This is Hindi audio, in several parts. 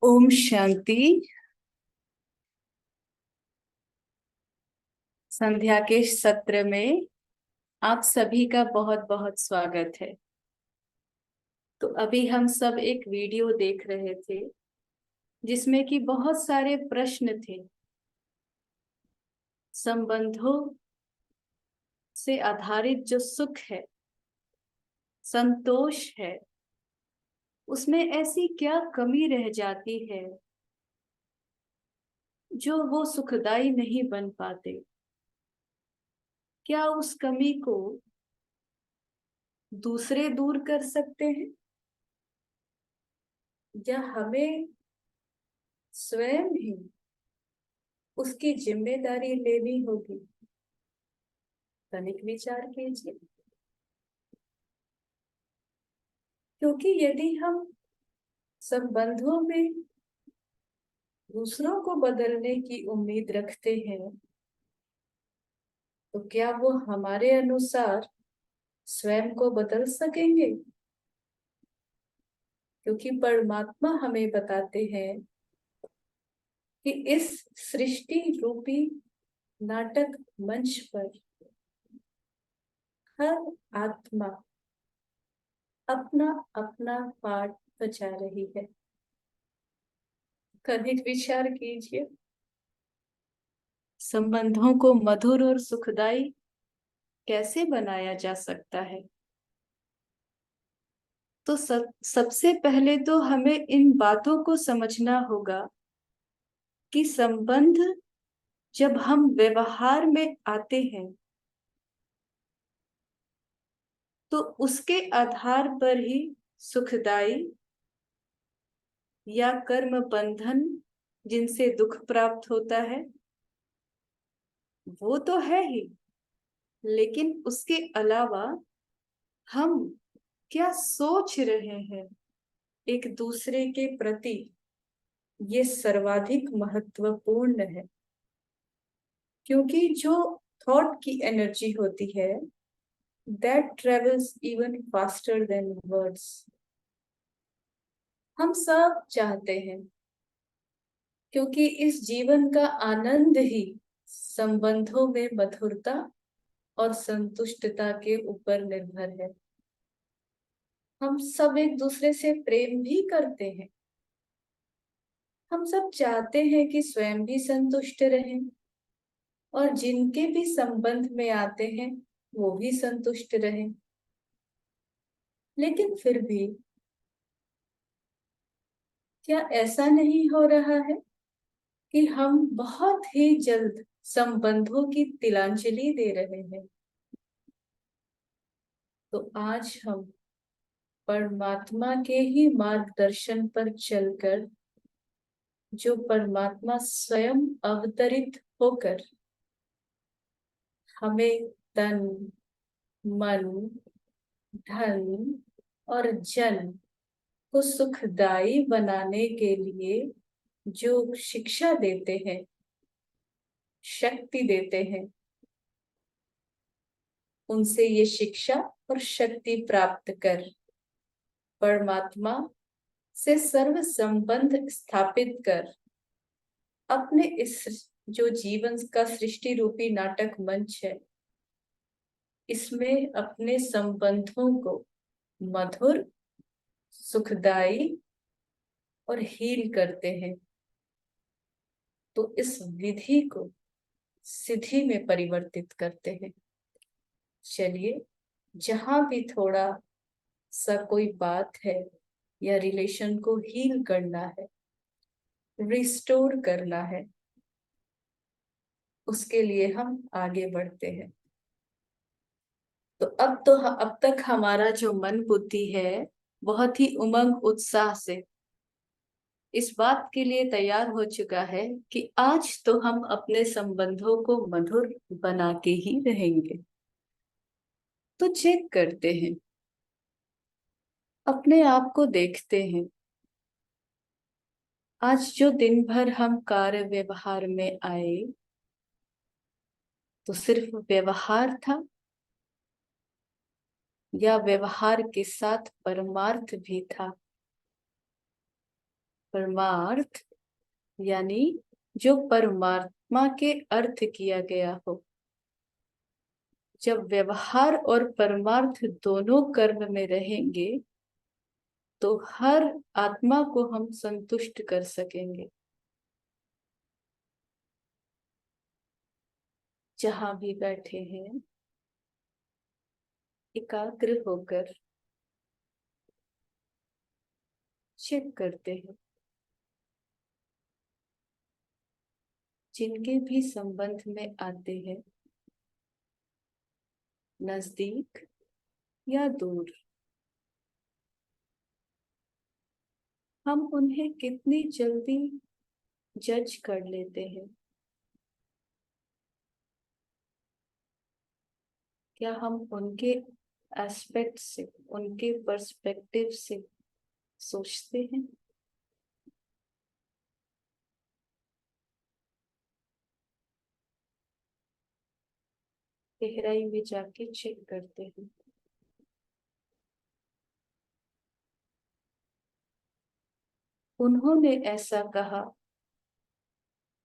ओम शांति। संध्या के सत्र में आप सभी का बहुत बहुत स्वागत है। तो अभी हम सब एक वीडियो देख रहे थे जिसमें कि बहुत सारे प्रश्न थे। संबंधों से आधारित जो सुख है, संतोष है, उसमें ऐसी क्या कमी रह जाती है जो वो सुखदाई नहीं बन पाते। क्या उस कमी को दूसरे दूर कर सकते हैं या हमें स्वयं ही उसकी जिम्मेदारी लेनी होगी? तनिक विचार कीजिए। क्योंकि यदि हम संबंधों में दूसरों को बदलने की उम्मीद रखते हैं तो क्या वो हमारे अनुसार स्वयं को बदल सकेंगे? क्योंकि परमात्मा हमें बताते हैं कि इस सृष्टि रूपी नाटक मंच पर हर आत्मा अपना अपना पार्ट बचा रही है। कभी विचार कीजिए। संबंधों को मधुर और सुखदाई कैसे बनाया जा सकता है? तो सबसे पहले तो हमें इन बातों को समझना होगा कि संबंध जब हम व्यवहार में आते हैं तो उसके आधार पर ही सुखदाई या कर्म बंधन जिनसे दुख प्राप्त होता है वो तो है ही, लेकिन उसके अलावा हम क्या सोच रहे हैं एक दूसरे के प्रति, ये सर्वाधिक महत्वपूर्ण है। क्योंकि जो थॉट की एनर्जी होती है that travels even faster than words. हम सब चाहते हैं, क्योंकि इस जीवन का आनंद ही संबंधों में मधुरता और संतुष्टता के ऊपर निर्भर है। हम सब एक दूसरे से प्रेम भी करते हैं। हम सब चाहते हैं कि स्वयं भी संतुष्ट रहें और जिनके भी संबंध में आते हैं वो भी संतुष्ट रहें। लेकिन फिर भी क्या ऐसा नहीं हो रहा है कि हम बहुत ही जल्द संबंधों की तिलांजलि दे रहे हैं? तो आज हम परमात्मा के ही मार्गदर्शन पर चलकर, जो परमात्मा स्वयं अवतरित होकर हमें तन, मन, धन और जन को सुखदायी बनाने के लिए जो शिक्षा देते हैं, शक्ति देते हैं, उनसे ये शिक्षा और शक्ति प्राप्त कर परमात्मा से सर्व संबंध स्थापित कर अपने इस जो जीवन का सृष्टि रूपी नाटक मंच है इसमें अपने संबंधों को मधुर, सुखदाई और हील करते हैं। तो इस विधि को सिद्धि में परिवर्तित करते हैं। चलिए, जहां भी थोड़ा सा कोई बात है या रिलेशन को हील करना है, रिस्टोर करना है, उसके लिए हम आगे बढ़ते हैं। तो अब तक हमारा जो मन बुद्धि है बहुत ही उमंग उत्साह से इस बात के लिए तैयार हो चुका है कि आज तो हम अपने संबंधों को मधुर बना के ही रहेंगे। तो चेक करते हैं, अपने आप को देखते हैं। आज जो दिन भर हम कार्य व्यवहार में आए तो सिर्फ व्यवहार था या व्यवहार के साथ परमार्थ भी था? परमार्थ यानी जो परमात्मा के अर्थ किया गया हो। जब व्यवहार और परमार्थ दोनों कर्म में रहेंगे तो हर आत्मा को हम संतुष्ट कर सकेंगे। जहां भी बैठे हैं एकाग्र होकर चित करते हैं। जिनके भी संबंध में आते हैं, नजदीक या दूर, हम उन्हें कितनी जल्दी जज कर लेते हैं। क्या हम उनके एस्पेक्ट से, उनके पर्सपेक्टिव से सोचते हैं? गहराई में जाके चेक करते हैं। उन्होंने ऐसा कहा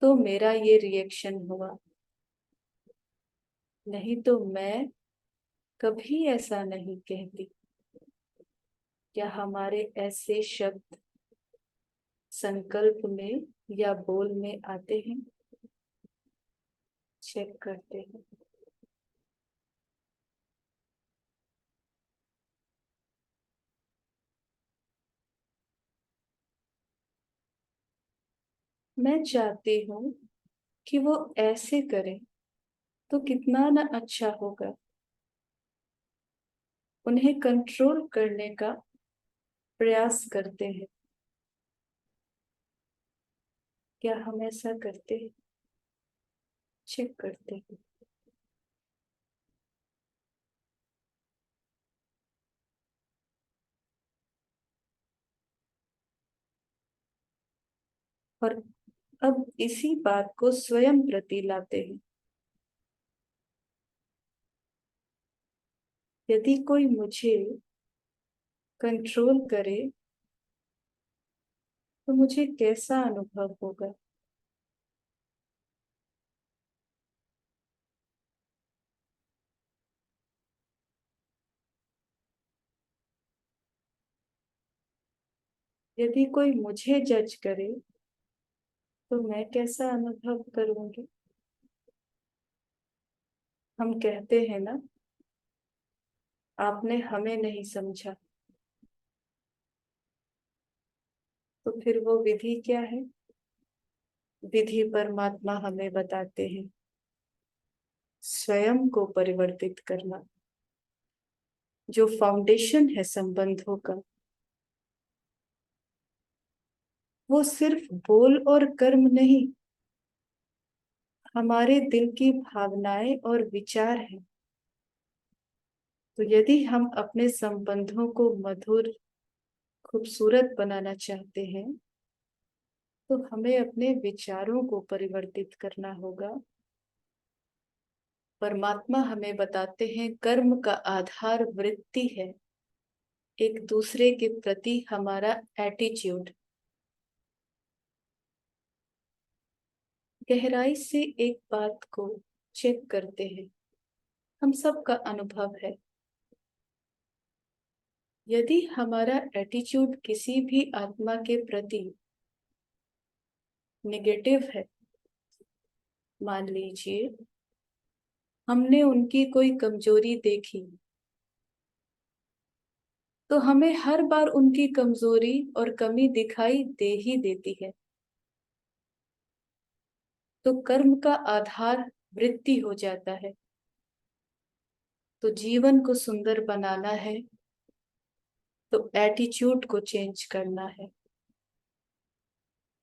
तो मेरा ये रिएक्शन हुआ, नहीं तो मैं कभी ऐसा नहीं कहती। क्या हमारे ऐसे शब्द संकल्प में या बोल में आते हैं? चेक करते हैं। मैं चाहती हूँ कि वो ऐसे करे तो कितना ना अच्छा होगा। उन्हें कंट्रोल करने का प्रयास करते हैं। क्या हम ऐसा करते हैं? चेक करते हैं। और अब इसी बात को स्वयं प्रति लाते हैं। यदि कोई मुझे कंट्रोल करे तो मुझे कैसा अनुभव होगा? यदि कोई मुझे जज करे तो मैं कैसा अनुभव करूंगी? हम कहते हैं ना, आपने हमें नहीं समझा। तो फिर वो विधि क्या है? विधि परमात्मा हमें बताते हैं। स्वयं को परिवर्तित करना, जो फाउंडेशन है संबंधों का, वो सिर्फ बोल और कर्म नहीं, हमारे दिल की भावनाएं और विचार हैं। तो यदि हम अपने संबंधों को मधुर, खूबसूरत बनाना चाहते हैं तो हमें अपने विचारों को परिवर्तित करना होगा। परमात्मा हमें बताते हैं कर्म का आधार वृत्ति है, एक दूसरे के प्रति हमारा एटीट्यूड। गहराई से एक बात को चेक करते हैं। हम सबका अनुभव है, यदि हमारा एटीट्यूड किसी भी आत्मा के प्रति नेगेटिव है, मान लीजिए हमने उनकी कोई कमजोरी देखी, तो हमें हर बार उनकी कमजोरी और कमी दिखाई दे ही देती है। तो कर्म का आधार वृत्ति हो जाता है। तो जीवन को सुंदर बनाना है तो एटीट्यूड को चेंज करना है,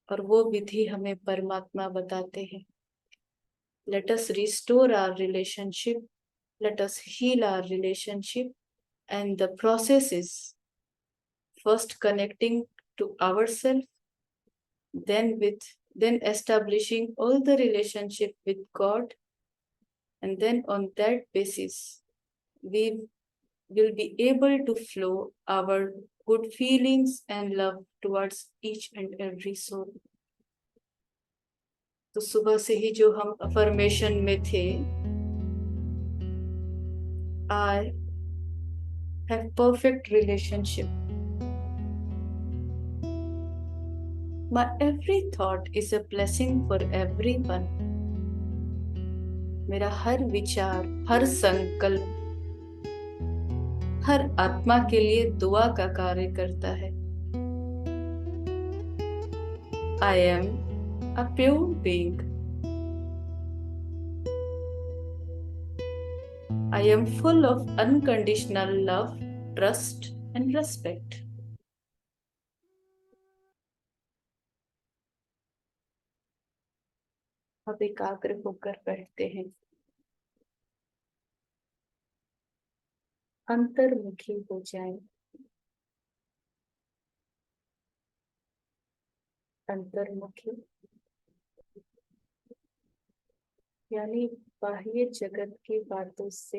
और वो विधि हमें परमात्मा बताते हैं। Let us restore our relationship, let us heal our relationship, and the process is first connecting to ourselves, then establishing all the relationship with God, and then on that basis we will be able to flow our good feelings and love towards each and every soul. तो सुबह से ही जो हम अफर्मेशन में थे, I have perfect relationship. My every thought is a blessing for everyone. मेरा हर विचार, हर संकल्प, हर आत्मा के लिए दुआ का कार्य करता है. I am a pure being. I am full of unconditional love, trust and respect. अब एकाग्र होकर बैठते हैं, अंतर्मुखी हो जाएं. अंतर्मुखी यानी बाह्य जगत की बातों से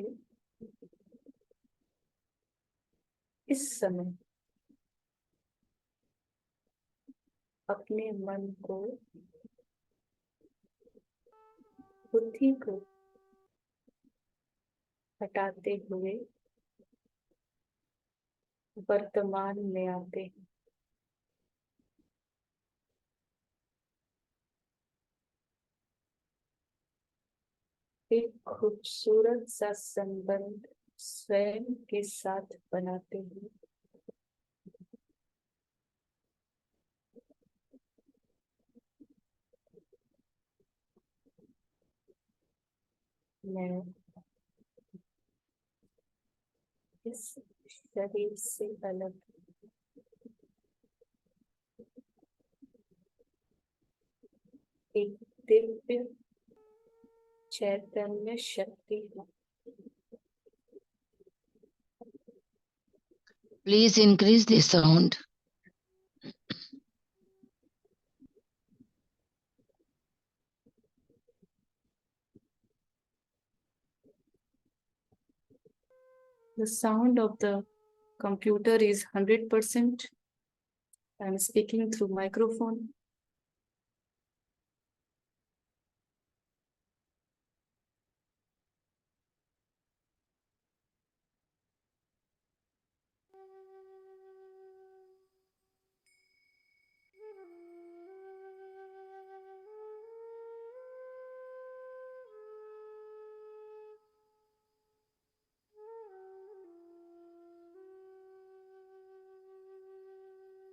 इस समय अपने मन को, बुद्धि को हटाते हुए वर्तमान में आते हैं. एक खूबसूरत सा संबंध स्वयं के साथ बनाते हैं. मैं इस शरीर से अलग एक दिव्य चैतन्य शक्ति हूँ. Please increase the sound. The sound of the computer is 100%. I am speaking through microphone.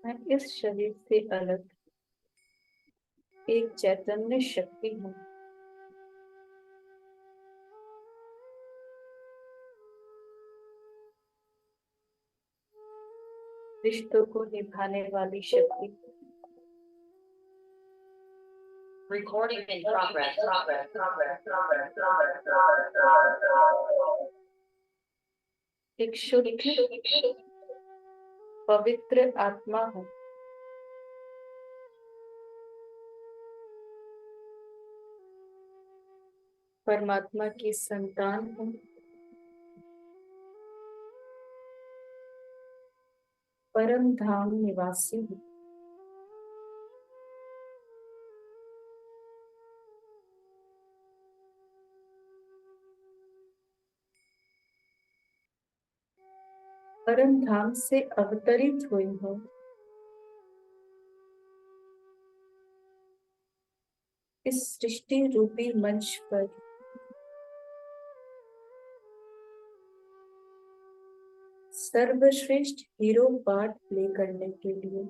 मैं इस शरीर से अलग एक चैतन्य शक्ति हूँ. रिश्तों को निभाने वाली शक्ति. Recording in progress. एक शुद्ध पवित्र आत्मा हूँ. परमात्मा की संतान हूँ. परम धाम निवासी हूँ. परम धाम से अवतरित हुई हूँ. इस सृष्टि रूपी मंच पर सर्वश्रेष्ठ हीरो पार्ट प्ले करने के लिए.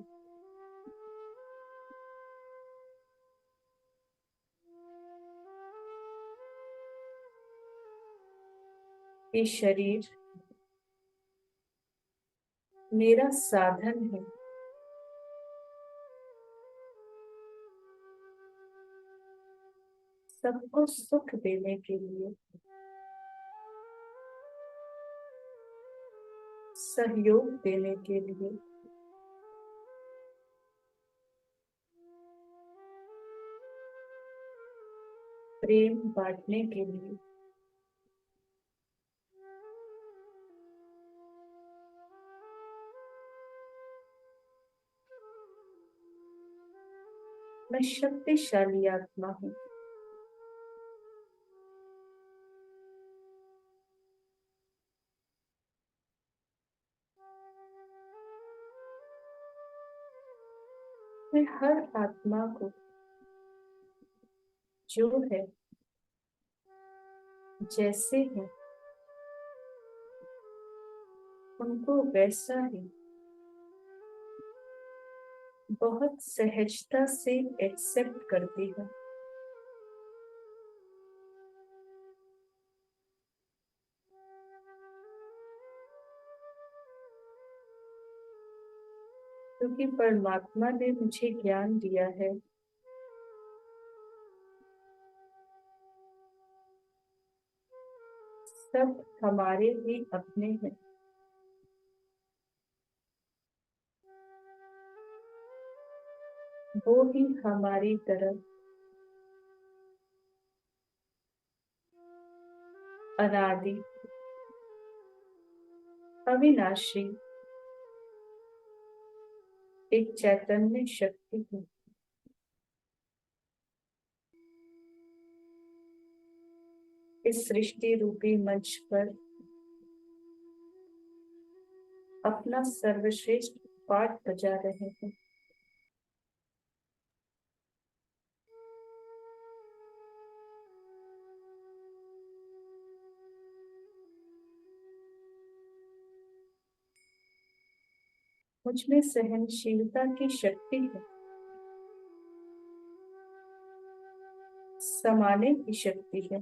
ये शरीर मेरा साधन है. सबको सुख देने के लिए, सहयोग देने के लिए, प्रेम बांटने के लिए. मैं शक्तिशाली आत्मा हूँ। मैं हर आत्मा को जो है, जैसे है, उनको वैसा ही बहुत सहजता से एक्सेप्ट करती हूँ। क्योंकि परमात्मा ने मुझे ज्ञान दिया है सब हमारे ही अपने हैं। वो ही हमारी तरफ अनादि, अविनाशी एक चैतन्य शक्ति है। इस सृष्टि रूपी मंच पर अपना सर्वश्रेष्ठ पाठ बजा रहे हैं। मुझ में सहनशीलता की शक्ति है, समाने की शक्ति है।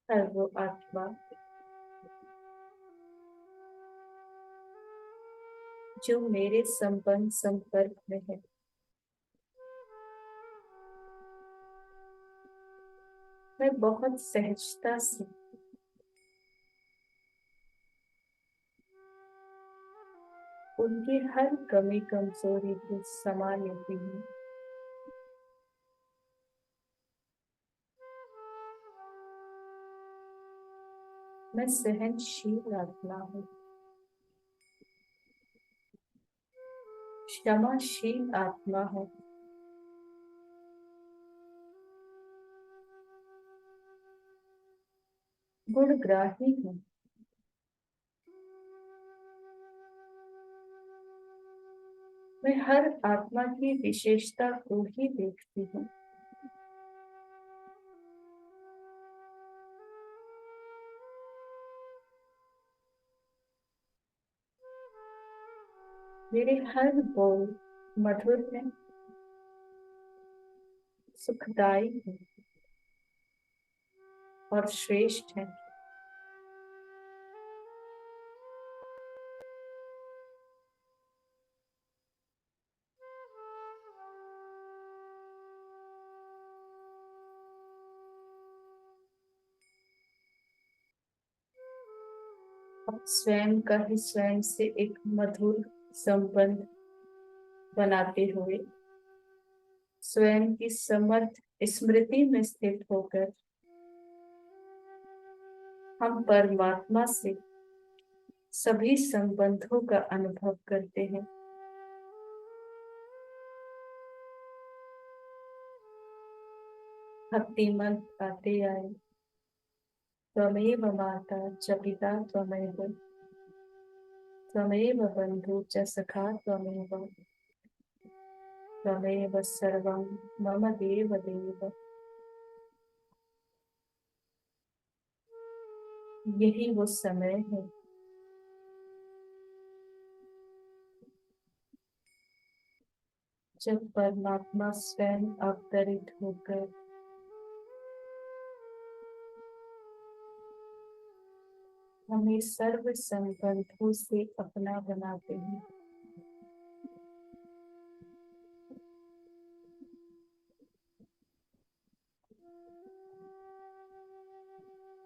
हर वो आत्मा जो मेरे संबंध संपर्क में है, मैं बहुत सहजता से उनकी हर कमी कमजोरी को समा लेती हूँ। मैं सहनशील आत्मा हूँ, क्षमाशील आत्मा हूँ, गुणग्राही हूँ। मैं हर आत्मा की विशेषता को ही देखती हूँ। मेरे हर बोल मधुर है, सुखदायी है और श्रेष्ठ है। और स्वयं का ही स्वयं से एक मधुर संबंध बनाते हुए स्वयं की समर्थ स्मृति में स्थित होकर हम परमात्मा से सभी संबंधों का अनुभव करते हैं। भक्ति मंत्र आते आए, त्वमेव माता च पिता त्वमेव, त्वमेव बंधु च सखा त्वमेव, त्वमेव सर्वं मम देव देव। यही वो समय है जब परमात्मा स्वयं अवतरित होकर हमें सर्व संबंधों से अपना बनाते हैं।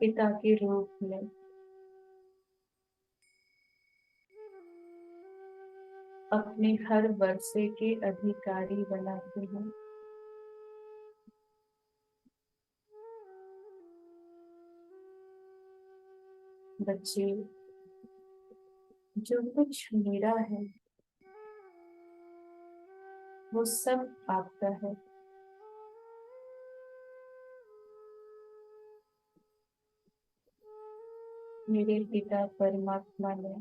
पिता के रूप में अपने हर वर्षे के अधिकारी बनाते हैं। बच्चे, जो कुछ मेरा है वो सब आपका है। मेरे पिता परमात्मा ने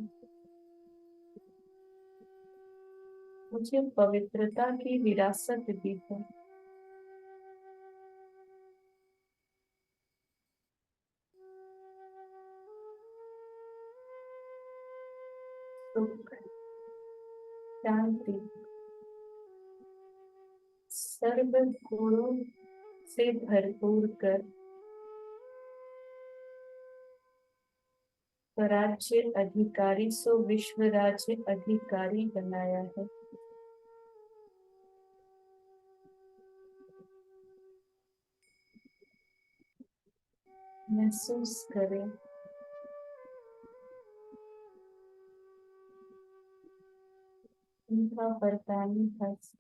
मुझे पवित्रता की विरासत दी है। सुख, शांति, सर्व गुणों से भरपूर कर स्वराज्य अधिकारी सो विश्व राज्य अधिकारी बनाया है। महसूस करें उनका वरदानी हस्त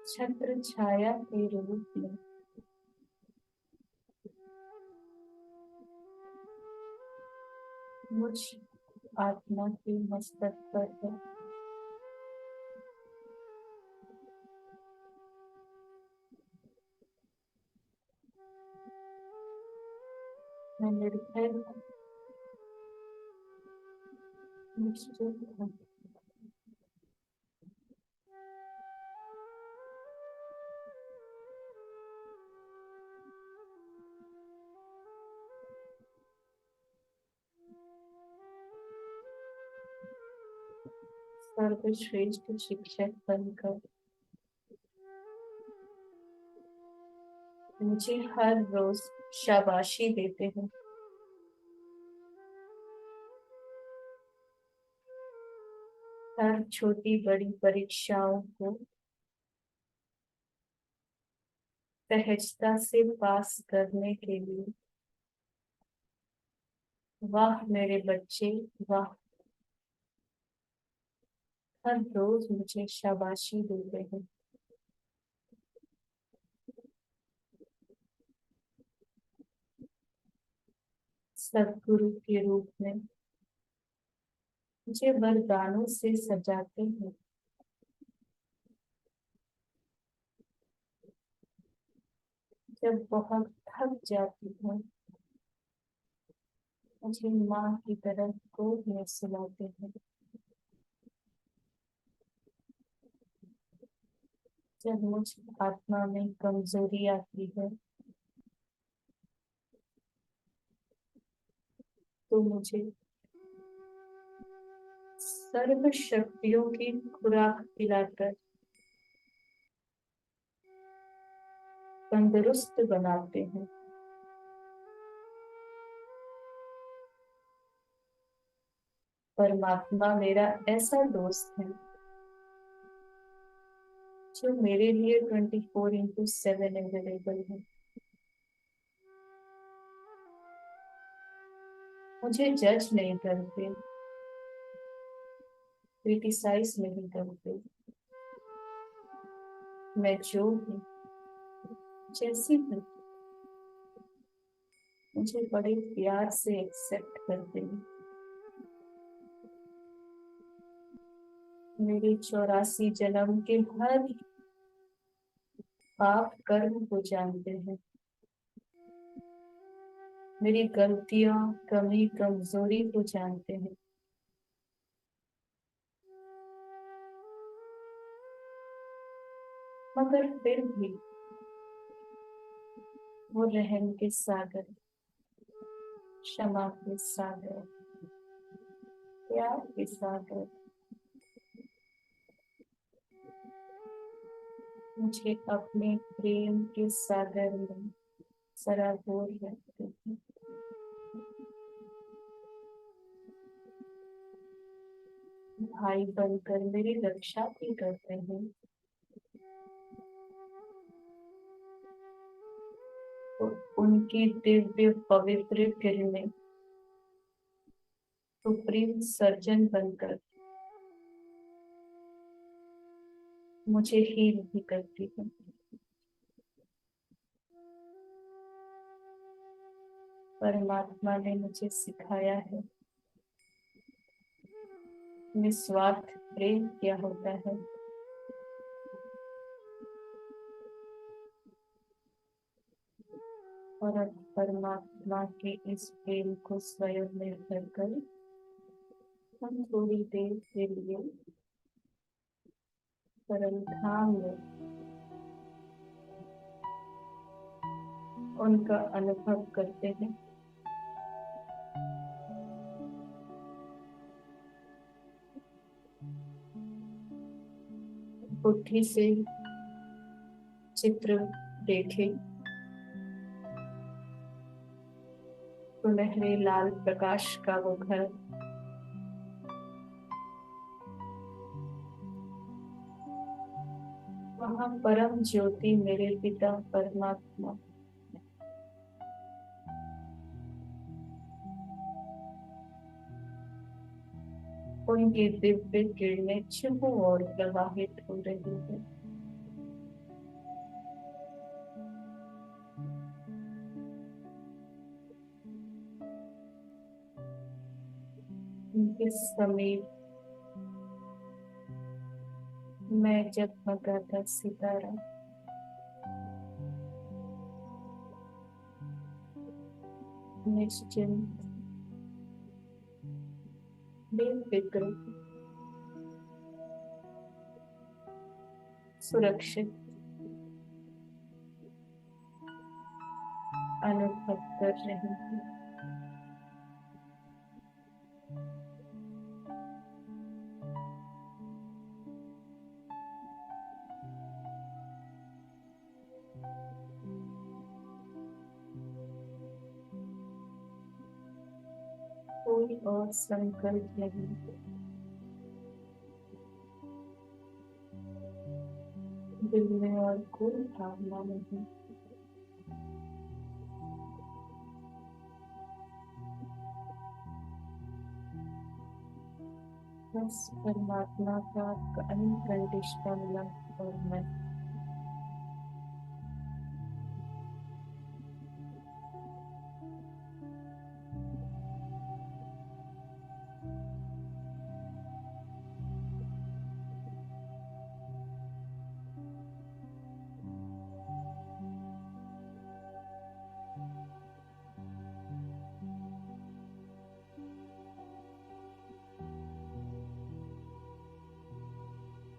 छत्र छाया के रूप में मुझ आत्मा के मस्तक पर है। मैं निर्भय हूँ, निश्चित हूँ। सर्वश्रेष्ठ शिक्षक बनकर मुझे हर रोज शाबाशी देते हैं। हर छोटी बड़ी परीक्षाओं को सहजता से पास करने के लिए वाह मेरे बच्चे, वाह। हर रोज मुझे शाबाशी देते हैं। सद्गुरु के रूप में मुझे वरदानों से सजाते हैं। जब बहुत थक जाती हूँ मुझे माँ की तरफ गोद में सुलाते हैं। जब मुझ आत्मा में कमजोरी आती है तो मुझे सर्व शक्तियों की खुराक पिलाकर तंदुरुस्त बनाते हैं। परमात्मा मेरा ऐसा दोस्त है जो मेरे लिए 24/7 अवेलेबल है। मुझे जज नहीं करते, क्रिटिसाइज नहीं करते। मैं जो हूँ, जैसी हूँ, मुझे बड़े प्यार से एक्सेप्ट करते हैं। मेरे 84 जन्म के हर पाप कर्म को जानते हैं। मेरी गलतियां, कमी, कमजोरी को जानते हैं। मगर फिर भी वो रहम के सागर, क्षमा के सागर, प्यार के सागर मुझे अपने प्रेम के सागर में सराबोर रखते हैं। भाई बनकर मेरी रक्षा भी करते हैं। तो उनकी दिव्य पवित्र किरणें सुप्रीम सर्जन बनकर मुझे हील भी करती है। परमात्मा ने मुझे सिखाया है निस्वार्थ प्रेम क्या होता है। और अब परमात्मा के इस प्रेम को स्वयं में भरकर हम थोड़ी देर के लिए परमधाम में उनका अनुभव करते हैं। बुद्धि से चित्र देखे, सुनहरे लाल प्रकाश का वो घर, वहाँ परम ज्योति मेरे पिता परमात्मा उनकी दिव्य किरणें छुपो और प्रवाहित हो रही है। उनके समीप मैं जगमगाता सितारा निश्चिंत बेफिक्र सुरक्षित अनुभव कर रही हूँ। कोई और संकल्प नहीं, दिल में और कोई भावना नहीं, बस परमात्मा का अनकंडीशनल लव और मैं।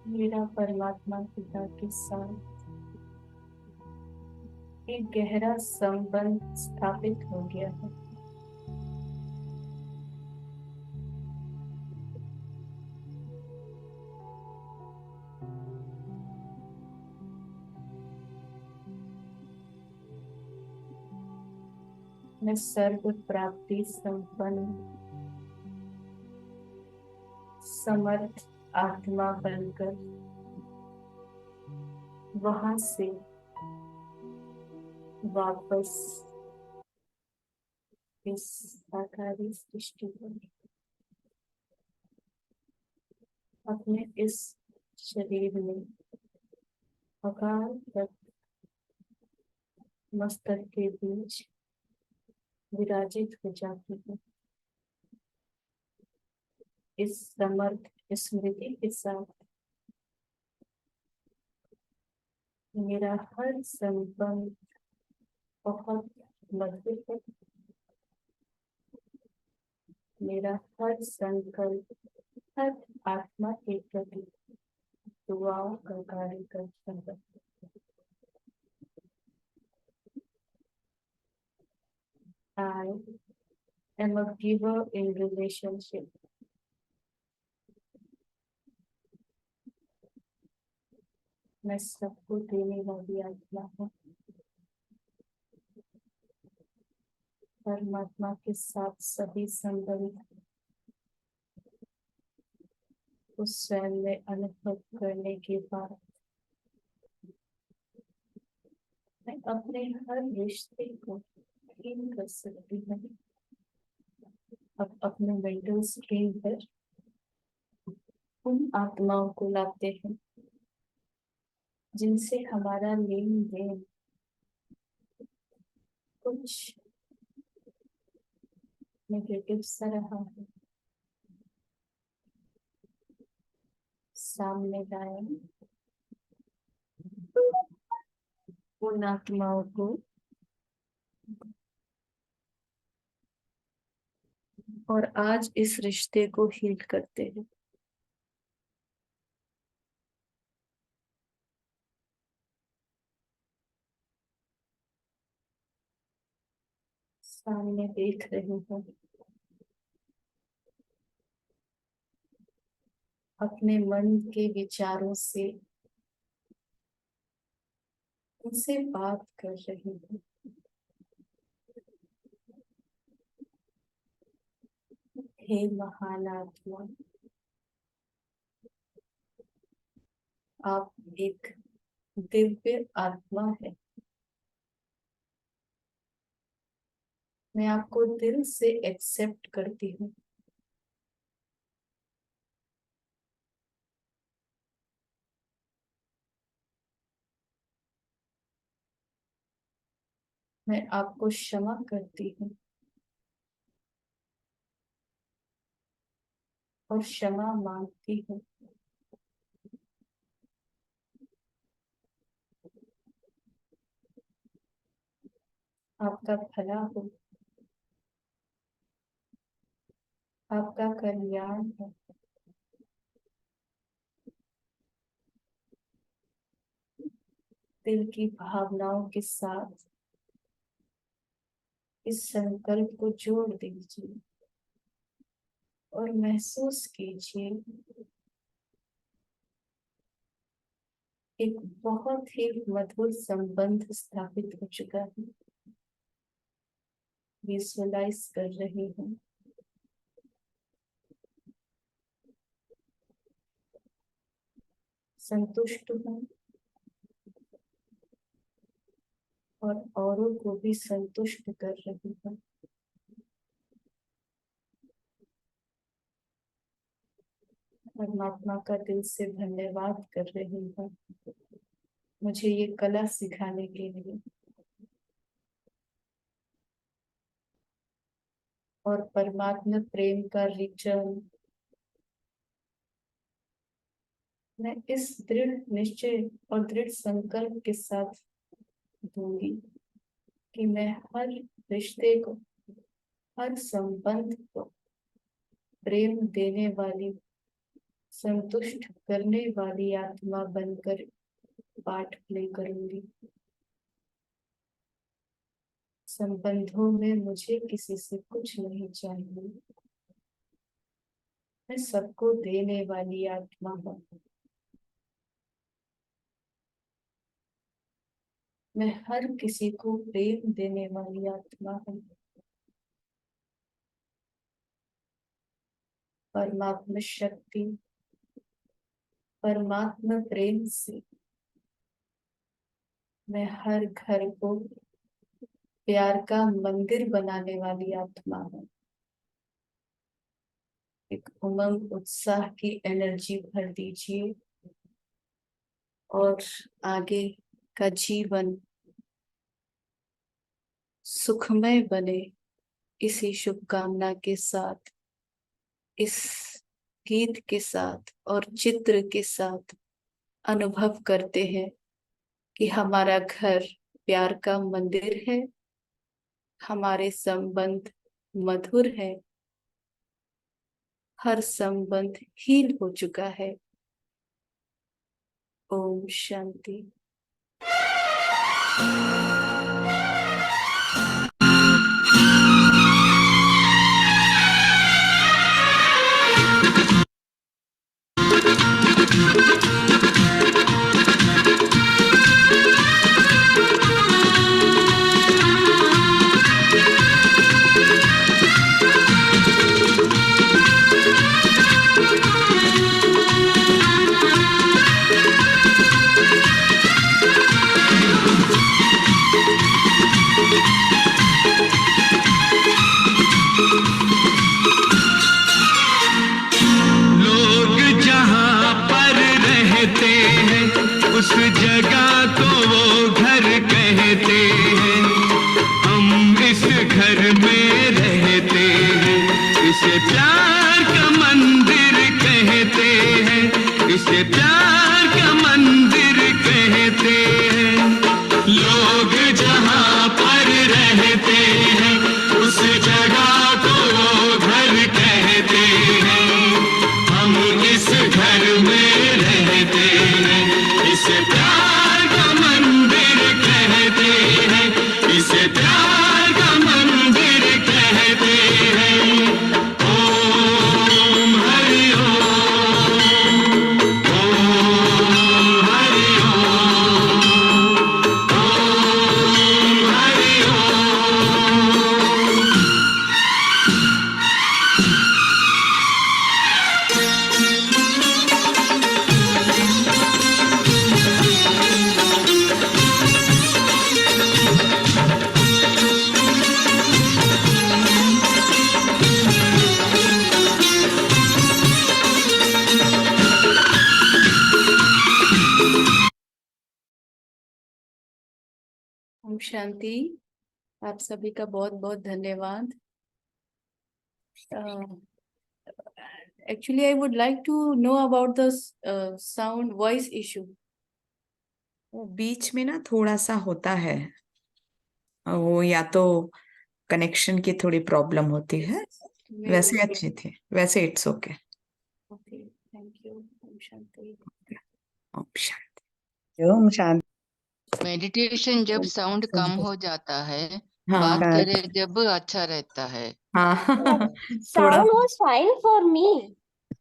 मेरा परमात्मा पिता के साथ एक गहरा संबंध स्थापित हो गया है। मैं सर्व प्राप्ति संपन्न समर्थ आत्मा बनकर वहां से वापस इस साकारी सृष्टि पर अपने इस शरीर में अकाल तक मस्तक के बीच विराजित हो जाती है। इस समर्थ स्मृति के साथ मेरा हर संबंध बहुत मधुर है। मेरा हर संकल्प हर आत्मा के प्रति दुआओं का कार्य करता है। I am a giver in relationship. मैं सबको देने वाली आत्मा हूँ। परमात्मा के साथ सभी संबंध उस स्वयं में अनुभव करने के बाद मैं अपने हर रिश्ते को इन कर सकती हूँ। अब अपने मेंटल स्क्रीन पर उन आत्माओं को लाते हैं जिनसे हमारा लेन देन कुछ नेगेटिव सा रहा है, सामने लाए उन आत्माओं को और आज इस रिश्ते को हील करते हैं। सामने देख रहे हैं, अपने मन के विचारों से उनसे बात कर रही हूँ। हे महान आत्मा, आप एक दिव्य आत्मा है। मैं आपको दिल से एक्सेप्ट करती हूँ। मैं आपको क्षमा करती हूँ और क्षमा मांगती हूँ। आपका भला हो, आपका कल्याण हो। दिल की भावनाओं के साथ इस संकल्प को जोड़ दीजिए और महसूस कीजिए एक बहुत ही मधुर संबंध स्थापित हो चुका है। विजुअलाइज कर रही हूँ। संतुष्ट हूँ और औरों को भी संतुष्ट कर रही हूँ। परमात्मा का दिल से धन्यवाद कर रही हूँ मुझे ये कला सिखाने के लिए। और परमात्मा प्रेम का रिटर्न मैं इस दृढ़ निश्चय और दृढ़ संकल्प के साथ दूंगी कि मैं हर रिश्ते को, हर संबंध को प्रेम देने वाली, संतुष्ट करने वाली आत्मा बनकर पार्ट प्ले करूंगी। संबंधों में मुझे किसी से कुछ नहीं चाहिए। मैं सबको देने वाली आत्मा हूँ। मैं हर किसी को प्रेम देने वाली आत्मा हूँ। परमात्मा शक्ति, परमात्मा प्रेम से मैं हर घर को प्यार का मंदिर बनाने वाली आत्मा हूँ। एक उमंग उत्साह की एनर्जी भर दीजिए और आगे का जीवन सुखमय बने, इसी शुभकामना के साथ, इस गीत के साथ और चित्र के साथ अनुभव करते हैं कि हमारा घर प्यार का मंदिर है, हमारे संबंध मधुर है, हर संबंध हील हो चुका है। ओम शांति। उस जगह को वो घर कहते हैं, हम इस घर में रहते हैं। इसे प्यार का मंदिर कहते हैं। लोग जहाँ पर रहते हैं उस जगह को वो घर कहते हैं। हम इस घर में रहते हैं, इसे प्यार का मंदिर कहते हैं, इसे प्यार का मंदिर कहते हैं। ओम हरि ओम, ओम हरि ओम, ओम हरि ओम। ओम शांति। आप सभी का बहुत बहुत धन्यवाद। Actually, I would like to know about the sound voice issue. वो बीच में ना थोड़ा सा होता है, वो या तो कनेक्शन की थोड़ी प्रॉब्लम होती है। वैसे अच्छी थी, वैसे it's okay. Okay, thank you. ओम शांति। ओम शांति। ओम शांति। मेडिटेशन जब साउंड कम हो जाता है, हाँ बात करे जब अच्छा रहता है। हाँ थोड़ा sound was fine for me.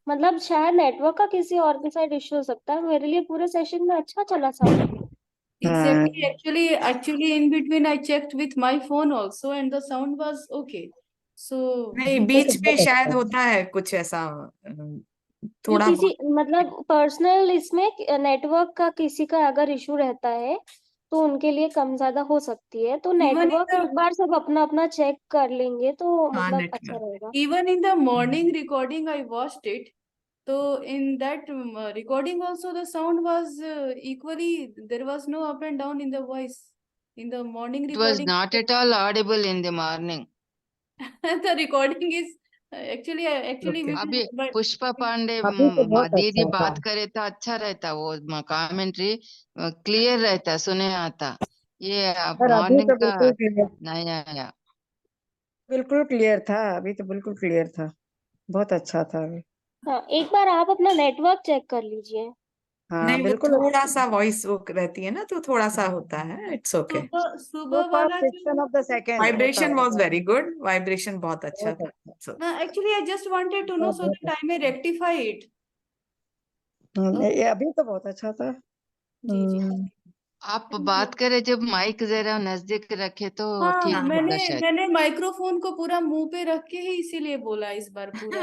मतलब शायद नेटवर्क का किसी और के साइड इश्यू हो सकता है, मेरे लिए पूरे सेशन में अच्छा चला sound. Exactly. Actually, in between, I checked with my phone also, and the sound was okay. So नहीं, बीच में शायद होता है कुछ ऐसा थोड़ा किसी मतलब पर्सनल इसमें नेटवर्क का किसी का अगर इशू रहता है तो उनके लिए कम ज्यादा हो सकती है। तो नेटवर्क एक बार सब अपना अपना चेक कर लेंगे तो हाँ, मतलब network. अच्छा रहेगा। even in the morning recording, I watched it. So in that recording also, the sound was equally. There was no up and down in the voice. In the morning It was recording, not at all audible in the morning. the recording is actually Okay. we अभी will, but पुष्पा पांडे अभी तो बहुत दीदी अच्छा था। बात करे तो अच्छा रहता, वो कमेंट्री क्लियर रहता, सुने आता। ये पर अभी मॉर्निंग तो का बिल्कुल क्लियर, नहीं आया। बिल्कुल क्लियर था। अभी तो बिल्कुल क्लियर था, बहुत अच्छा था अभी। हाँ, एक बार आप अपना नेटवर्क चेक कर लीजिए। हाँ नहीं, वो बिल्कुल। थोड़ा सा वॉइस वो रहती है ना, तो थोड़ा सा होता है। It's okay. सुबह वाला fraction of the second vibration was very good, vibration बहुत अच्छा था। So, actually I just wanted to know so that I may rectify it. ये अभी तो बहुत अच्छा था। जी जी। आप बात करे जब माइक जरा नजदीक रखे तो हाँ, ठीक होगा शायद। मैंने माइक्रोफोन को पूरा मुंह पे रख के ही इसीलिए बोला इस बार पूरा।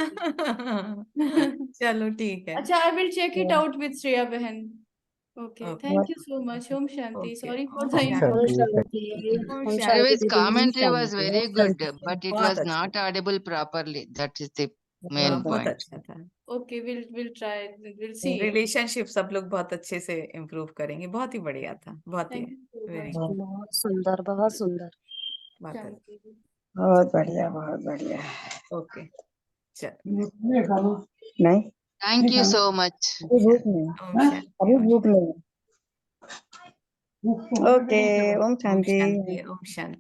चलो ठीक है। अच्छा, I will check it out with Shreya बहन। Okay, Okay. thank you so much. Om Shanti. Okay. Sorry for Om the Shanti. Otherwise, commentary was very good, but it बहुत was अच्छा not audible properly. That is the main हाँ, बहुत point. अच्छा था। Okay, we'll try. We'll see. Relationship सब लोग बहुत अच्छे से इम्प्रूव करेंगे। बहुत ही बढ़िया था, बहुत ही Thank you so very much. बहुत सुंदर, बहुत सुंदर। बात है। Shanti. बहुत बढ़िया, बहुत बढ़िया। ओके, चल। नहीं, Thank you so much. अभी भूख नहीं, ओम शांति। अभी भूख नहीं। ओके, ओम ओम शांति। शांति। ओम शांति।